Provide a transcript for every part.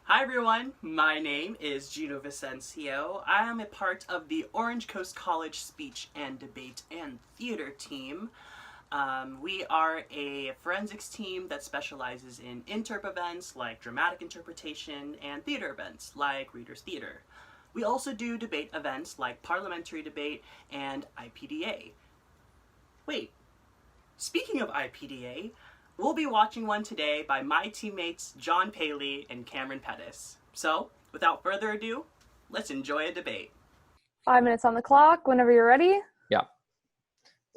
Hi everyone, my name is Gino Vicencio. I am a part of the Orange Coast College Speech and Debate and Theater team. We are a forensics team that specializes in interp events like dramatic interpretation and theater events like Reader's Theater. We also do debate events like parliamentary debate and IPDA. Wait, speaking of IPDA, we'll be watching one today by my teammates Jon Paley and Cameron Pettus. So, without further ado, let's enjoy a debate. 5 minutes on the clock, whenever you're ready. Yeah.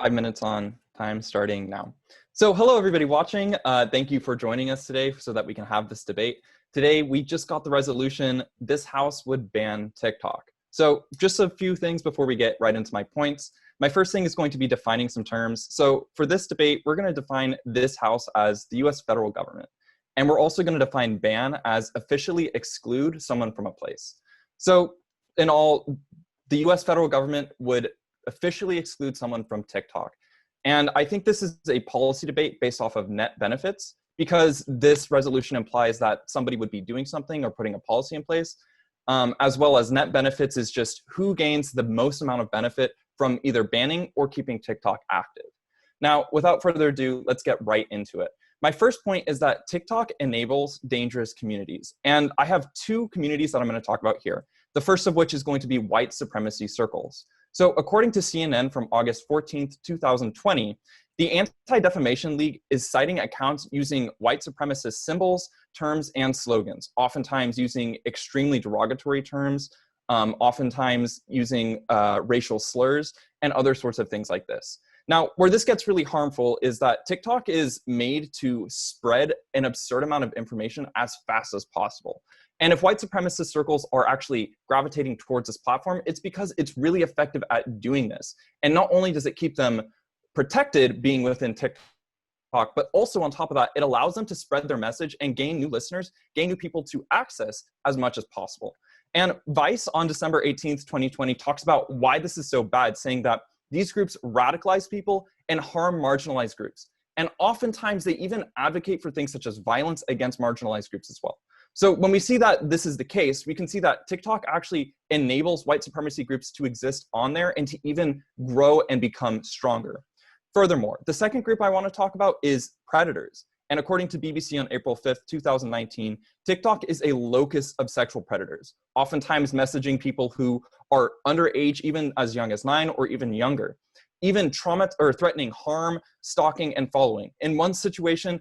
5 minutes on time starting now. So hello everybody watching. Thank you for joining us today so that we can have this debate. Today we just got the resolution, this House would ban TikTok. So just a few things before we get right into my points. My first thing is going to be defining some terms. So for this debate, we're going to define this House as the US federal government. And we're also going to define ban as officially exclude someone from a place. So in all, the US federal government would officially exclude someone from TikTok. And I think this is a policy debate based off of net benefits, because this resolution implies that somebody would be doing something or putting a policy in place, as well as net benefits is just who gains the most amount of benefit from either banning or keeping TikTok active. Now, without further ado, let's get right into it. My first point is that TikTok enables dangerous communities. And I have two communities that I'm going to talk about here. The first of which is going to be white supremacy circles. So according to CNN from August 14th, 2020, the Anti-Defamation League is citing accounts using white supremacist symbols, terms, and slogans, oftentimes using extremely derogatory terms, oftentimes using racial slurs, and other sorts of things like this. Now, where this gets really harmful is that TikTok is made to spread an absurd amount of information as fast as possible. And if white supremacist circles are actually gravitating towards this platform, it's because it's really effective at doing this. And not only does it keep them protected being within TikTok, but also on top of that, it allows them to spread their message and gain new listeners, gain new people to access as much as possible. And Vice on December 18th, 2020 talks about why this is so bad, saying that these groups radicalize people and harm marginalized groups. And oftentimes they even advocate for things such as violence against marginalized groups as well. So when we see that this is the case, we can see that TikTok actually enables white supremacy groups to exist on there and to even grow and become stronger. Furthermore, the second group I want to talk about is predators. And according to BBC on April 5th, 2019, TikTok is a locus of sexual predators, oftentimes messaging people who are underage, even as young as 9 or even younger, even trauma or threatening harm, stalking, and following. In one situation,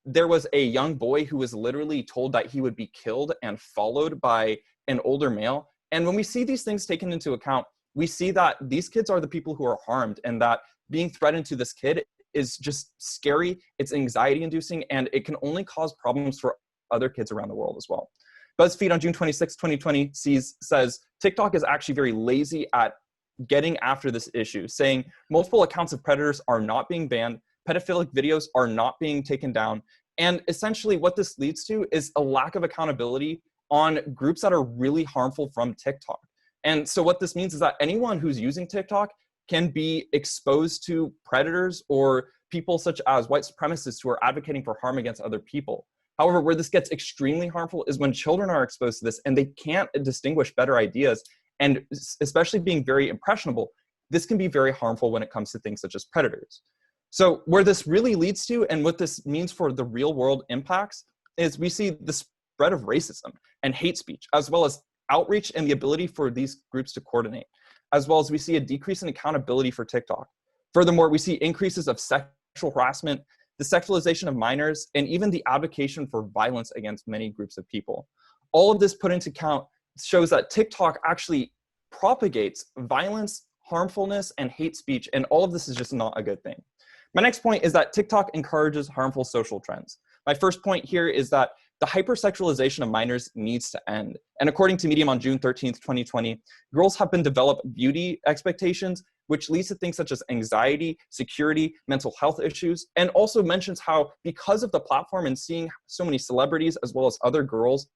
there was a young boy who was literally told that he would be killed and followed by an older male. And when we see these things taken into account, we see that these kids are the people who are harmed, and that being threatened to this kid is just scary, it's anxiety inducing, and it can only cause problems for other kids around the world as well. BuzzFeed on June 26, 2020 says TikTok is actually very lazy at getting after this issue, saying multiple accounts of predators are not being banned, pedophilic videos are not being taken down, and essentially what this leads to is a lack of accountability on groups that are really harmful from TikTok. And so what this means is that anyone who's using TikTok can be exposed to predators or people such as white supremacists who are advocating for harm against other people. However, where this gets extremely harmful is when children are exposed to this and they can't distinguish better ideas, and especially being very impressionable, this can be very harmful when it comes to things such as predators. So where this really leads to, and what this means for the real world impacts, is we see the spread of racism and hate speech, as well as outreach and the ability for these groups to coordinate, as well as we see a decrease in accountability for TikTok. Furthermore, we see increases of sexual harassment, the sexualization of minors, and even the advocacy for violence against many groups of people. All of this put into account shows that TikTok actually propagates violence, harmfulness, and hate speech, and all of this is just not a good thing. My next point is that TikTok encourages harmful social trends. My first point here is that the hypersexualization of minors needs to end. And according to Medium on June 13th, 2020, girls have been developed beauty expectations, which leads to things such as anxiety, security, mental health issues, and also mentions how because of the platform and seeing so many celebrities as well as other girls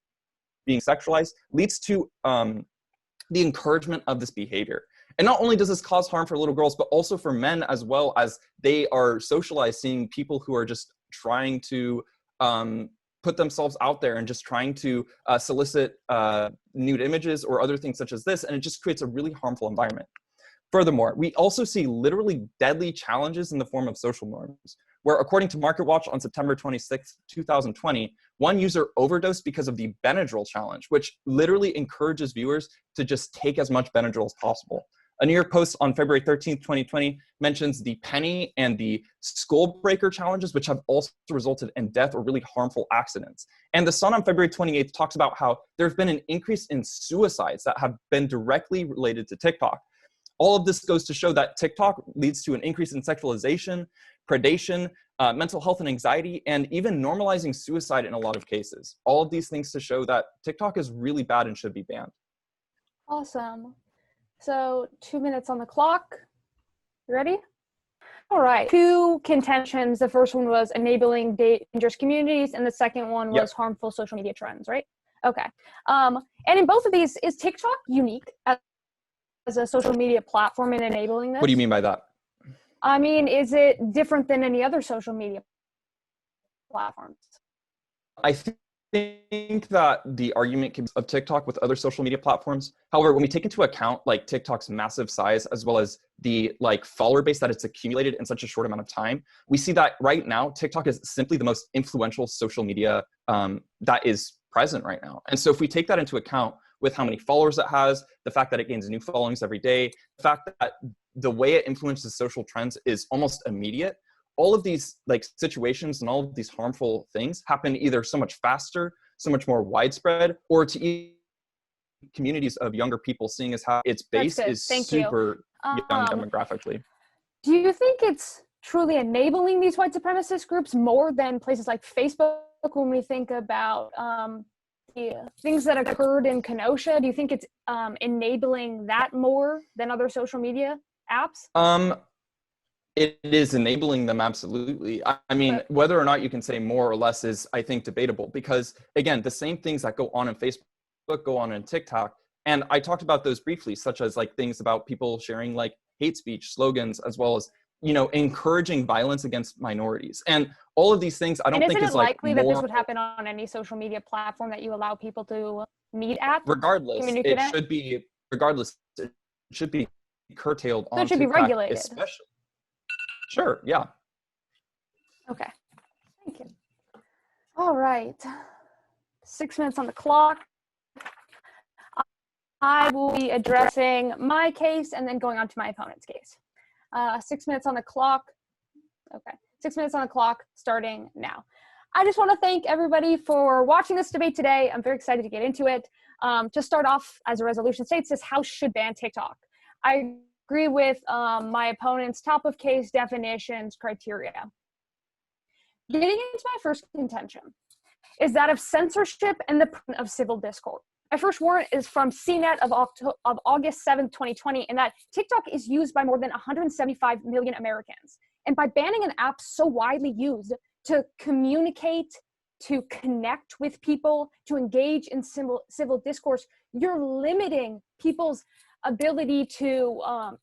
being sexualized leads to the encouragement of this behavior. And not only does this cause harm for little girls, but also for men as well, as they are socialized seeing people who are just trying to put themselves out there and just trying to solicit nude images or other things such as this, and it just creates a really harmful environment. Furthermore, we also see literally deadly challenges in the form of social norms, where according to MarketWatch on September 26, 2020, one user overdosed because of the Benadryl challenge, which literally encourages viewers to just take as much Benadryl as possible. A New York Post on February 13th, 2020 mentions the penny and the skull breaker challenges, which have also resulted in death or really harmful accidents. And The Sun on February 28th talks about how there have been an increase in suicides that have been directly related to TikTok. All of this goes to show that TikTok leads to an increase in sexualization, predation, mental health and anxiety, and even normalizing suicide in a lot of cases. All of these things to show that TikTok is really bad and should be banned. Awesome. So 2 minutes on the clock. You ready? All right. 2 contentions. The first one was enabling dangerous communities, and the second one was harmful social media trends, right? Okay. And in both of these, is TikTok unique as a social media platform in enabling this? What do you mean by that? I mean, is it different than any other social media platforms? I think that the argument of TikTok with other social media platforms. However, when we take into account like TikTok's massive size, as well as the like follower base that it's accumulated in such a short amount of time, we see that right now, TikTok is simply the most influential social media that is present right now. And so if we take that into account with how many followers it has, the fact that it gains new followings every day, the fact that the way it influences social trends is almost immediate, all of these like situations and all of these harmful things happen either so much faster, so much more widespread, or to communities of younger people, seeing as how its base is super young demographically. Do you think it's truly enabling these white supremacist groups more than places like Facebook when we think about things that occurred in Kenosha? Do you think it's enabling that more than other social media apps? It is enabling them, absolutely. I mean, whether or not you can say more or less is, I think, debatable, because again, the same things that go on in Facebook go on in TikTok. And I talked about those briefly, such as like things about people sharing like hate speech slogans, as well as, you know, encouraging violence against minorities. And all of these things, I don't think is like likely that this would happen on any social media platform that you allow people to meet at? Regardless, it should be curtailed on TikTok. So it should be regulated. Especially. Sure, yeah. Okay, thank you. All right, 6 minutes on the clock. I will be addressing my case and then going on to my opponent's case. 6 minutes on the clock. Okay, 6 minutes on the clock, starting now. I just want to thank everybody for watching this debate today. I'm very excited to get into it. To start off, as a resolution states, this House should ban TikTok. I agree with my opponent's top of case definitions criteria. Getting into my first contention is that of censorship and the of civil discourse. My first warrant is from CNET of August 7th, 2020, and that TikTok is used by more than 175 million Americans. And by banning an app so widely used to communicate, to connect with people, to engage in civil discourse, you're limiting people's ability to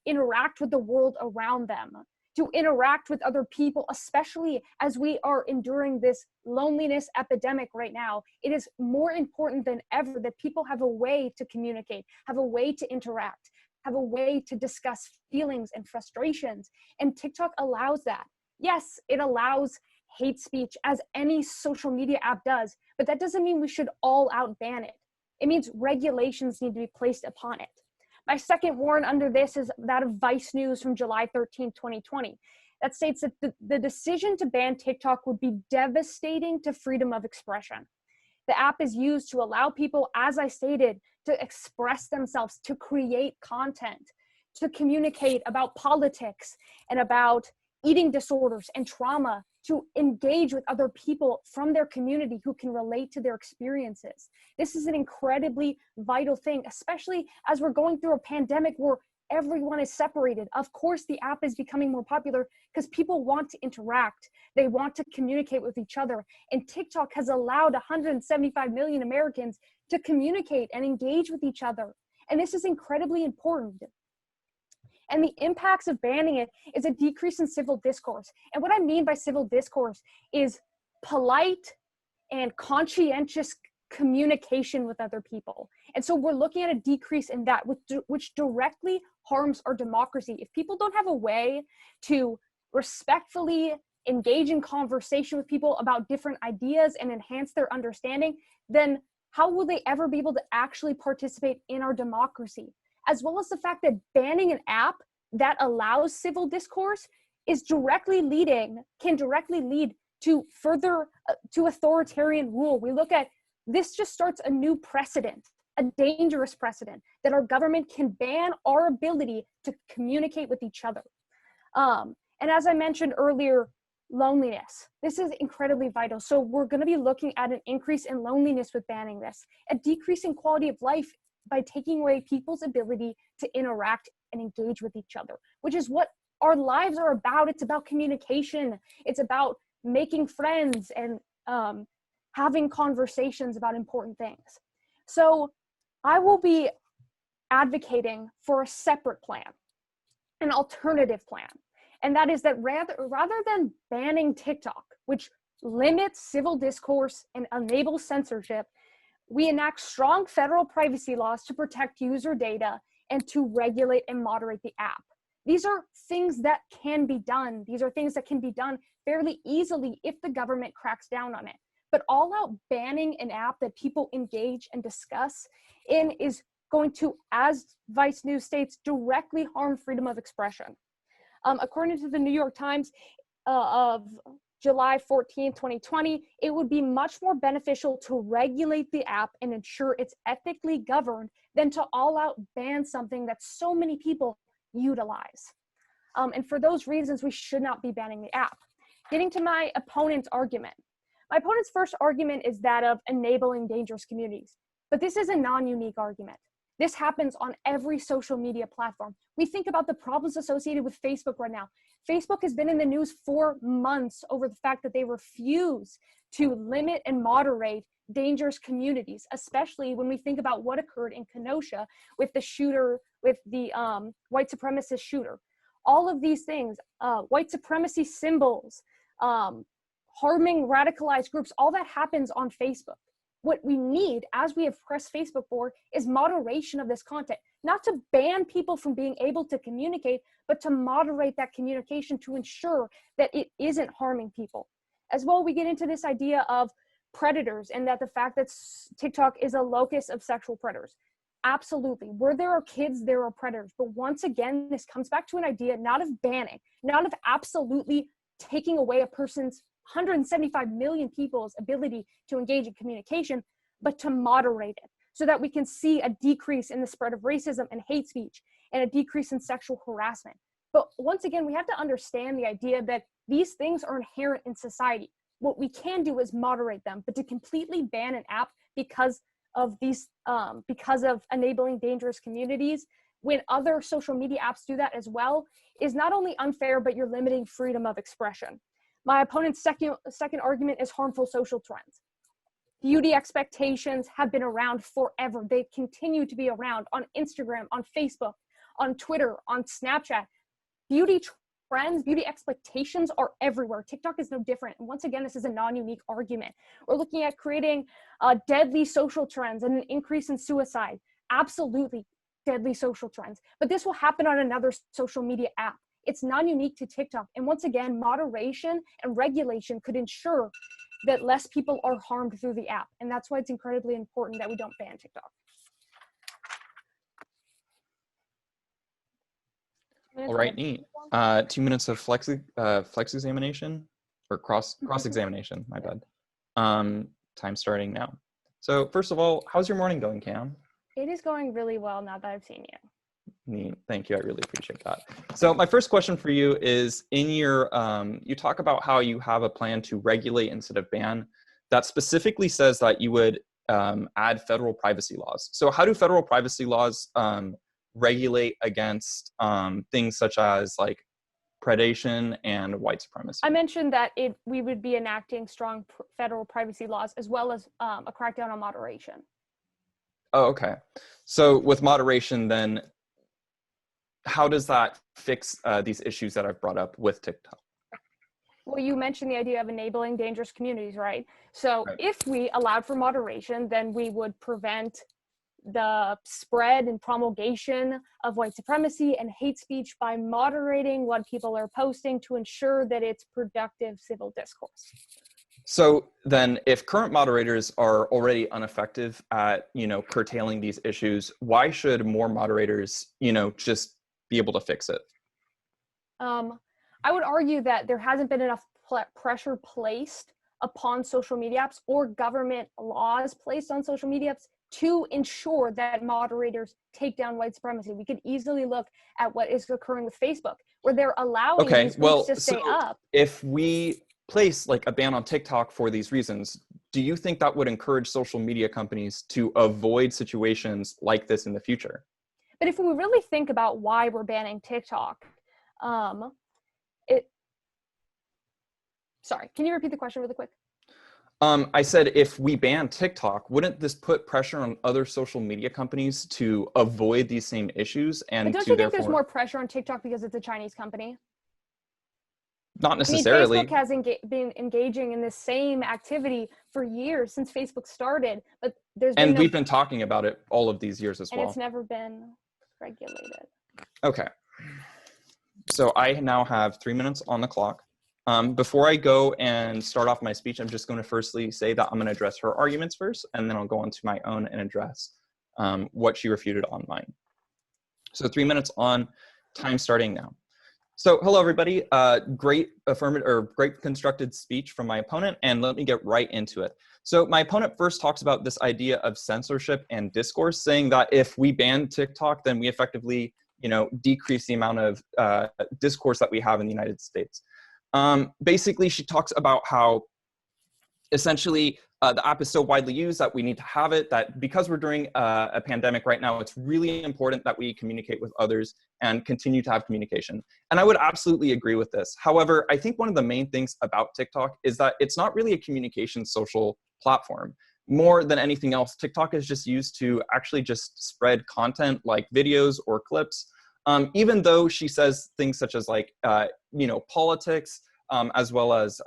interact with the world around them, to interact with other people, especially as we are enduring this loneliness epidemic right now. It is more important than ever that people have a way to communicate, have a way to interact, have a way to discuss feelings and frustrations. And TikTok allows that. Yes, it allows hate speech, as any social media app does, but that doesn't mean we should all out ban it. It means regulations need to be placed upon it. My second warrant under this is that of Vice News from July 13, 2020. That states that the decision to ban TikTok would be devastating to freedom of expression. The app is used to allow people, as I stated, to express themselves, to create content, to communicate about politics and about eating disorders and trauma, to engage with other people from their community who can relate to their experiences. This is an incredibly vital thing, especially as we're going through a pandemic where everyone is separated. Of course, the app is becoming more popular because people want to interact. They want to communicate with each other. And TikTok has allowed 175 million Americans to communicate and engage with each other. And this is incredibly important. And the impacts of banning it is a decrease in civil discourse. And what I mean by civil discourse is polite, and conscientious communication with other people. And so we're looking at a decrease in that, which directly harms our democracy. If people don't have a way to respectfully engage in conversation with people about different ideas and enhance their understanding, then how will they ever be able to actually participate in our democracy? As well as the fact that banning an app that allows civil discourse can directly lead to further to authoritarian rule. We look at this, just starts a new precedent, a dangerous precedent, that our government can ban our ability to communicate with each other. And as I mentioned earlier, loneliness. This is incredibly vital. So we're going to be looking at an increase in loneliness with banning this, a decrease in quality of life by taking away people's ability to interact and engage with each other, which is what our lives are about. It's about communication. It's about making friends and having conversations about important things. So I will be advocating for a separate plan, an alternative plan. And that is that rather than banning TikTok, which limits civil discourse and enables censorship, we enact strong federal privacy laws to protect user data and to regulate and moderate the app. These are things that can be done. These are things that can be done fairly easily if the government cracks down on it. But all out banning an app that people engage and discuss in is going to, as Vice News states, directly harm freedom of expression. According to the New York Times of July 14, 2020, it would be much more beneficial to regulate the app and ensure it's ethically governed than to all out ban something that so many people utilize. And for those reasons, we should not be banning the app. Getting to my opponent's argument. My opponent's first argument is that of enabling dangerous communities, but this is a non-unique argument. This happens on every social media platform. We think about the problems associated with Facebook right now. Facebook has been in the news for months over the fact that they refuse to limit and moderate dangerous communities, especially when we think about what occurred in Kenosha with the shooter, with the white supremacist shooter. All of these things, white supremacy symbols, harming radicalized groups, all that happens on Facebook. What we need, as we have pressed Facebook for, is moderation of this content. Not to ban people from being able to communicate, but to moderate that communication to ensure that it isn't harming people. As well, we get into this idea of predators and that the fact that TikTok is a locus of sexual predators. Absolutely. Where there are kids, there are predators. But once again, this comes back to an idea not of banning, not of absolutely taking away a person's 175 million people's ability to engage in communication, but to moderate it so that we can see a decrease in the spread of racism and hate speech and a decrease in sexual harassment. But once again, we have to understand the idea that these things are inherent in society. What we can do is moderate them, but to completely ban an app because of enabling dangerous communities, when other social media apps do that as well, is not only unfair, but you're limiting freedom of expression. My opponent's second argument is harmful social trends. Beauty expectations have been around forever. They continue to be around on Instagram, on Facebook, on Twitter, on Snapchat. Beauty trends, beauty expectations are everywhere. TikTok is no different. And once again, this is a non-unique argument. We're looking at creating deadly social trends and an increase in suicide. Absolutely deadly social trends. But this will happen on another social media app. It's non-unique to TikTok. And once again, moderation and regulation could ensure that less people are harmed through the app. And that's why it's incredibly important that we don't ban TikTok. All right, neat. 2 minutes of flex examination or cross examination, my bad. Time starting now. So first of all, how's your morning going, Cam? It is going really well now that I've seen you. Neat. Thank you. I really appreciate that. So my first question for you is, in your, you talk about how you have a plan to regulate instead of ban. That specifically says that you would add federal privacy laws. So how do federal privacy laws regulate against things such as like predation and white supremacy? I mentioned that we would be enacting strong federal privacy laws as well as a crackdown on moderation. Oh, okay. So with moderation, then how does that fix these issues that I've brought up with TikTok? Well, you mentioned the idea of enabling dangerous communities, right? So Right. if we allowed for moderation, then we would prevent the spread and promulgation of white supremacy and hate speech by moderating what people are posting to ensure that it's productive civil discourse. So then if current moderators are already ineffective at, curtailing these issues, why should more moderators, just be able to fix it? I would argue that there hasn't been enough pressure placed upon social media apps or government laws placed on social media apps to ensure that moderators take down white supremacy. We could easily look at what is occurring with Facebook, where they're allowing these groups to stay up. If we place like a ban on TikTok for these reasons, do you think that would encourage social media companies to avoid situations like this in the future? But if we really think about why we're banning TikTok, sorry, can you repeat the question really quick? I said, if we ban TikTok, wouldn't this put pressure on other social media companies to avoid these same issues? And but don't you think there's more pressure on TikTok because it's a Chinese company? Not necessarily. I mean, Facebook has been engaging in the same activity for years since Facebook started, but we've been talking about it all of these years as well. And it's never been regulated. Okay. So I now have 3 minutes on the clock. Before I go and start off my speech, I'm just going to firstly say that I'm going to address her arguments first, and then I'll go on to my own and address what she refuted on mine. So 3 minutes on, time starting now. So hello, everybody. Great constructed speech from my opponent, and let me get right into it. So my opponent first talks about this idea of censorship and discourse, saying that if we ban TikTok, then we effectively, decrease the amount of discourse that we have in the United States. Basically, she talks about how essentially the app is so widely used that we need to have it, that because we're during a pandemic right now, it's really important that we communicate with others and continue to have communication. And I would absolutely agree with this. However, I think one of the main things about TikTok is that it's not really a communication social platform. More than anything else, TikTok is just used to actually just spread content like videos or clips. Even though she says things such as like, politics, as well as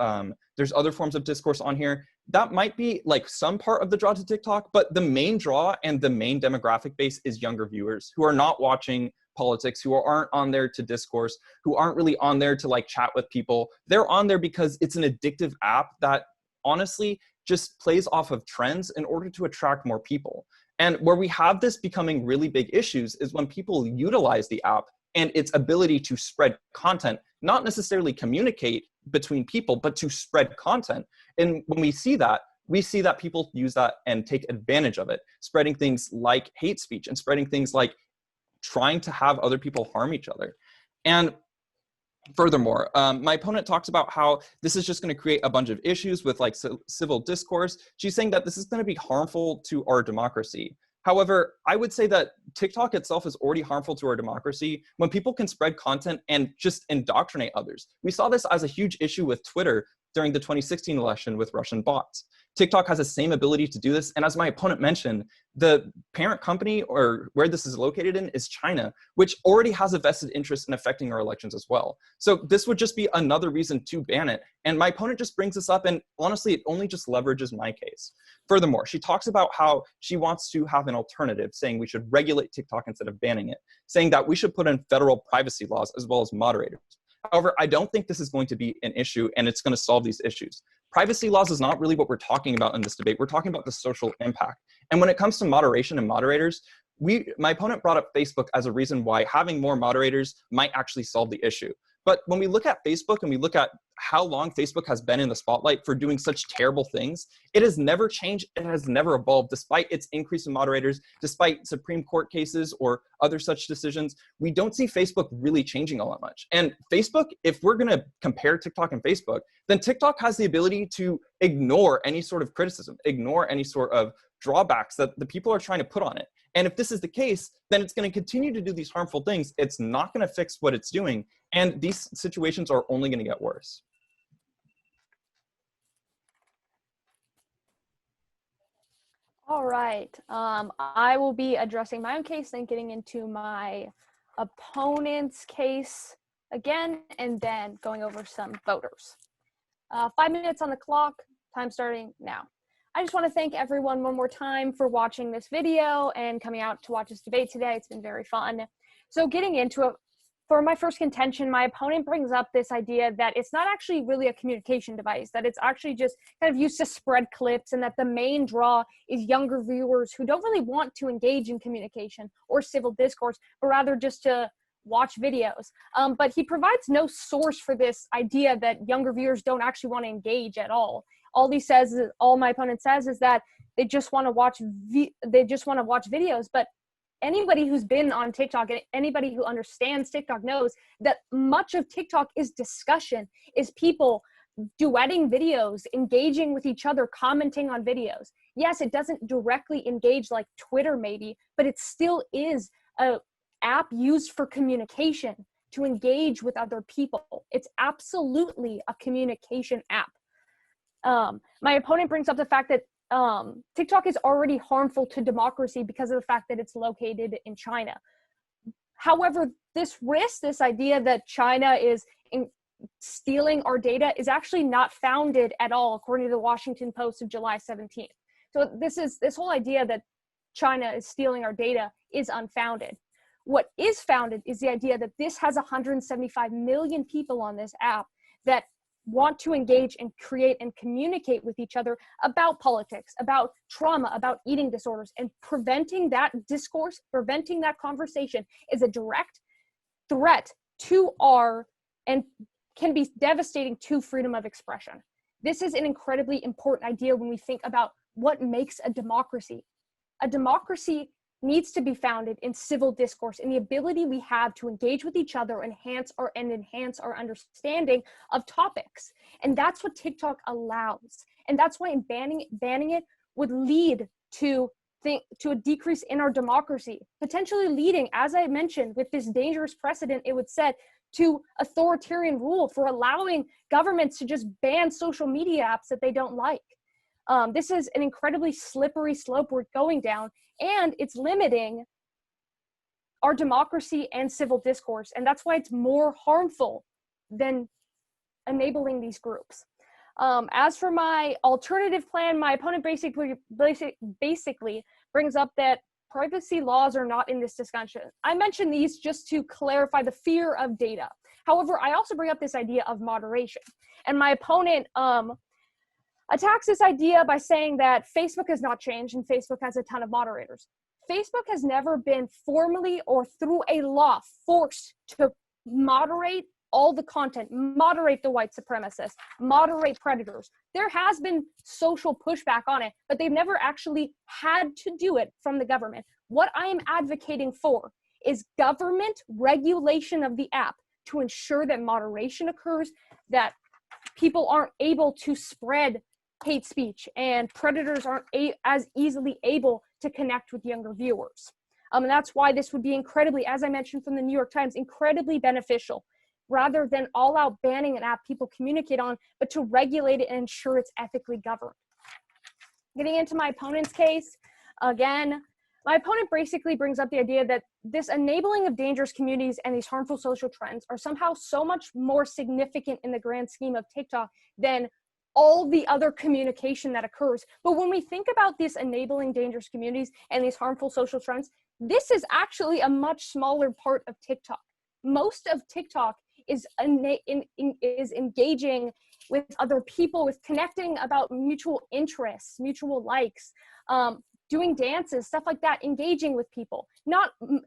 there's other forms of discourse on here, that might be like some part of the draw to TikTok, but the main draw and the main demographic base is younger viewers who are not watching politics, who aren't on there to discourse, who aren't really on there to like chat with people. They're on there because it's an addictive app that honestly just plays off of trends in order to attract more people. And where we have this becoming really big issues is when people utilize the app and its ability to spread content, not necessarily communicate between people, but to spread content. And when we see that people use that and take advantage of it, spreading things like hate speech and spreading things like trying to have other people harm each other. And furthermore, my opponent talks about how this is just going to create a bunch of issues with like civil discourse. She's saying that this is going to be harmful to our democracy. However, I would say that TikTok itself is already harmful to our democracy when people can spread content and just indoctrinate others. We saw this as a huge issue with Twitter during the 2016 election with Russian bots. TikTok has the same ability to do this. And as my opponent mentioned, the parent company or where this is located in is China, which already has a vested interest in affecting our elections as well. So this would just be another reason to ban it. And my opponent just brings this up, and honestly, it only just leverages my case. Furthermore, she talks about how she wants to have an alternative, saying we should regulate TikTok instead of banning it, saying that we should put in federal privacy laws as well as moderators. However, I don't think this is going to be an issue and it's going to solve these issues. Privacy laws is not really what we're talking about in this debate. We're talking about the social impact. And when it comes to moderation and moderators, my opponent brought up Facebook as a reason why having more moderators might actually solve the issue. But when we look at Facebook and we look at how long Facebook has been in the spotlight for doing such terrible things, it has never changed. It has never evolved, despite its increase in moderators, despite Supreme Court cases or other such decisions. We don't see Facebook really changing all that much. And Facebook, if we're going to compare TikTok and Facebook, then TikTok has the ability to ignore any sort of criticism, ignore any sort of drawbacks that the people are trying to put on it. And if this is the case, then it's going to continue to do these harmful things. It's not going to fix what it's doing. And these situations are only going to get worse. All right. I will be addressing my own case, then getting into my opponent's case again, and then going over some voters. 5 minutes on the clock, time starting now. I just want to thank everyone one more time for watching this video and coming out to watch this debate today. It's been very fun. So getting into it, for my first contention, my opponent brings up this idea that it's not actually really a communication device, that it's actually just kind of used to spread clips, and that the main draw is younger viewers who don't really want to engage in communication or civil discourse, but rather just to watch videos. But he provides no source for this idea that younger viewers don't actually want to engage at all. All my opponent says is that they just want to watch videos, but anybody who's been on TikTok, anybody who understands TikTok knows that much of TikTok is discussion, is people duetting videos, engaging with each other, commenting on videos. Yes, it doesn't directly engage like Twitter maybe, but it still is a app used for communication, to engage with other people. It's absolutely a communication app. My opponent brings up the fact that TikTok is already harmful to democracy because of the fact that it's located in China. However, this idea that China is stealing our data is actually not founded at all, according to the Washington Post of July 17th. So this whole idea that China is stealing our data is unfounded. What is founded is the idea that this has 175 million people on this app that want to engage and create and communicate with each other about politics, about trauma, about eating disorders, and preventing that discourse, preventing that conversation is a direct threat to and can be devastating to freedom of expression. This is an incredibly important idea when we think about what makes a democracy. A democracy needs to be founded in civil discourse, in the ability we have to engage with each other, enhance our understanding of topics. And that's what TikTok allows. And that's why banning it would lead to a decrease in our democracy, potentially leading, as I mentioned, with this dangerous precedent it would set, to authoritarian rule for allowing governments to just ban social media apps that they don't like. This is an incredibly slippery slope we're going down, and it's limiting our democracy and civil discourse. And that's why it's more harmful than enabling these groups. As for my alternative plan, my opponent basically brings up that privacy laws are not in this discussion. I mentioned these just to clarify the fear of data. However, I also bring up this idea of moderation. And my opponent attacks this idea by saying that Facebook has not changed and Facebook has a ton of moderators. Facebook has never been formally or through a law forced to moderate all the content, moderate the white supremacists, moderate predators. There has been social pushback on it, but they've never actually had to do it from the government. What I am advocating for is government regulation of the app to ensure that moderation occurs, that people aren't able to spread hate speech and predators aren't as easily able to connect with younger viewers. And that's why this would be incredibly, as I mentioned from the New York Times, incredibly beneficial, rather than all out banning an app people communicate on, but to regulate it and ensure it's ethically governed. Getting into my opponent's case, again, my opponent basically brings up the idea that this enabling of dangerous communities and these harmful social trends are somehow so much more significant in the grand scheme of TikTok than all the other communication that occurs. But when we think about this enabling dangerous communities and these harmful social trends, this is actually a much smaller part of TikTok. Most of TikTok is engaging with other people, with connecting about mutual interests, mutual likes, doing dances, stuff like that, engaging with people.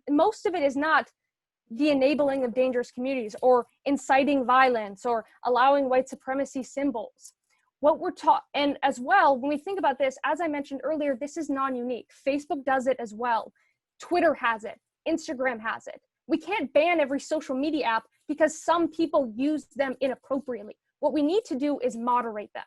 Most of it is not the enabling of dangerous communities or inciting violence or allowing white supremacy symbols. What we're taught, and as well, when we think about this, as I mentioned earlier, this is non-unique. Facebook does it as well. Twitter has it. Instagram has it. We can't ban every social media app because some people use them inappropriately. What we need to do is moderate them,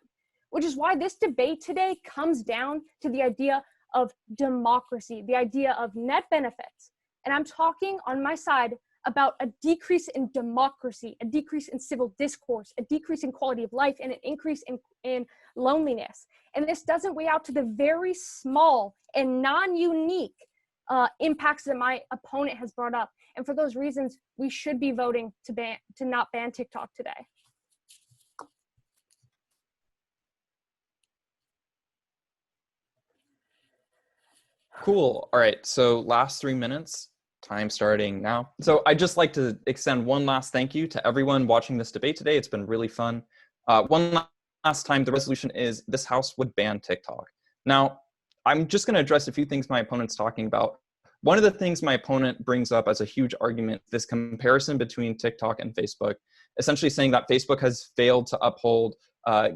which is why this debate today comes down to the idea of democracy, the idea of net benefits. And I'm talking on my side about a decrease in democracy, a decrease in civil discourse, a decrease in quality of life, and an increase in loneliness. And this doesn't weigh out to the very small and non-unique impacts that my opponent has brought up. And for those reasons, we should be voting to not ban TikTok today. Cool. All right. So last 3 minutes, time starting now. So I'd just like to extend one last thank you to everyone watching this debate today. It's been really fun. One last time, the resolution is this House would ban TikTok. Now, I'm just going to address a few things my opponent's talking about. One of the things my opponent brings up as a huge argument, this comparison between TikTok and Facebook, essentially saying that Facebook has failed to uphold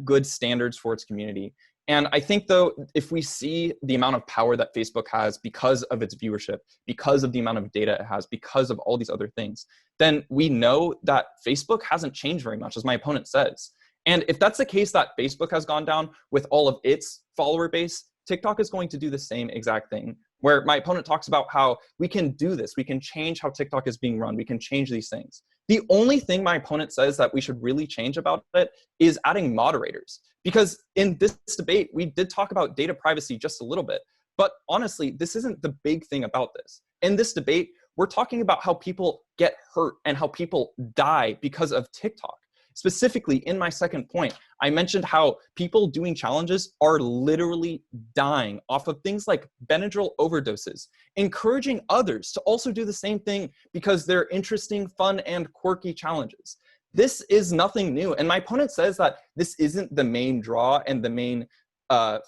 good standards for its community. And I think, though, if we see the amount of power that Facebook has because of its viewership, because of the amount of data it has, because of all these other things, then we know that Facebook hasn't changed very much, as my opponent says. And if that's the case, that Facebook has gone down with all of its follower base, TikTok is going to do the same exact thing, where my opponent talks about how we can do this, we can change how TikTok is being run, we can change these things. The only thing my opponent says that we should really change about it is adding moderators. Because in this debate, we did talk about data privacy just a little bit, but honestly, this isn't the big thing about this. In this debate, we're talking about how people get hurt and how people die because of TikTok. Specifically, in my second point, I mentioned how people doing challenges are literally dying off of things like Benadryl overdoses, encouraging others to also do the same thing because they're interesting, fun, and quirky challenges. This is nothing new. And my opponent says that this isn't the main draw and the main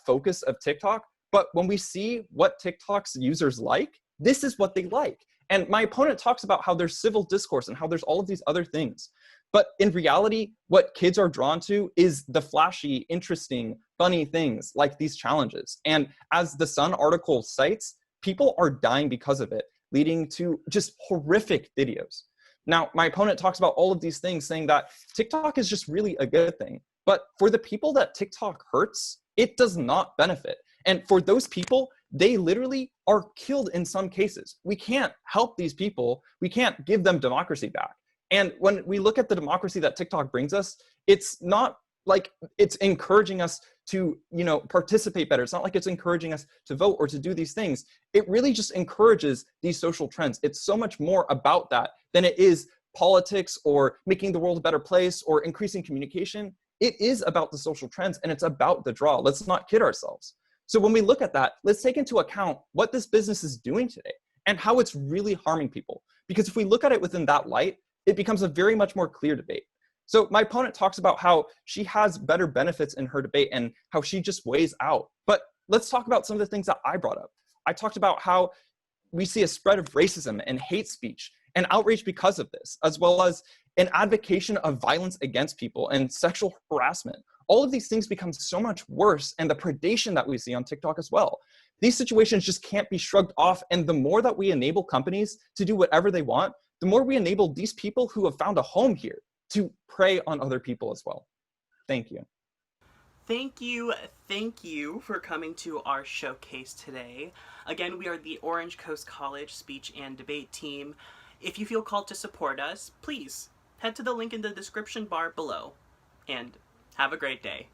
focus of TikTok. But when we see what TikTok's users like, this is what they like. And my opponent talks about how there's civil discourse and how there's all of these other things. But in reality, what kids are drawn to is the flashy, interesting, funny things like these challenges. And as the Sun article cites, people are dying because of it, leading to just horrific videos. Now, my opponent talks about all of these things, saying that TikTok is just really a good thing. But for the people that TikTok hurts, it does not benefit. And for those people, they literally are killed in some cases. We can't help these people. We can't give them democracy back. And when we look at the democracy that TikTok brings us, it's not like it's encouraging us to, participate better. It's not like it's encouraging us to vote or to do these things. It really just encourages these social trends. It's so much more about that than it is politics or making the world a better place or increasing communication. It is about the social trends and it's about the draw. Let's not kid ourselves. So when we look at that, let's take into account what this business is doing today and how it's really harming people. Because if we look at it within that light, it becomes a very much more clear debate. So my opponent talks about how she has better benefits in her debate and how she just weighs out. But let's talk about some of the things that I brought up. I talked about how we see a spread of racism and hate speech and outrage because of this, as well as an advocacy of violence against people and sexual harassment. All of these things become so much worse, and the predation that we see on TikTok as well. These situations just can't be shrugged off, and the more that we enable companies to do whatever they want, the more we enable these people who have found a home here to prey on other people as well. Thank you. Thank you for coming to our showcase today. Again, we are the Orange Coast College Speech and Debate team. If you feel called to support us, please head to the link in the description bar below. And have a great day.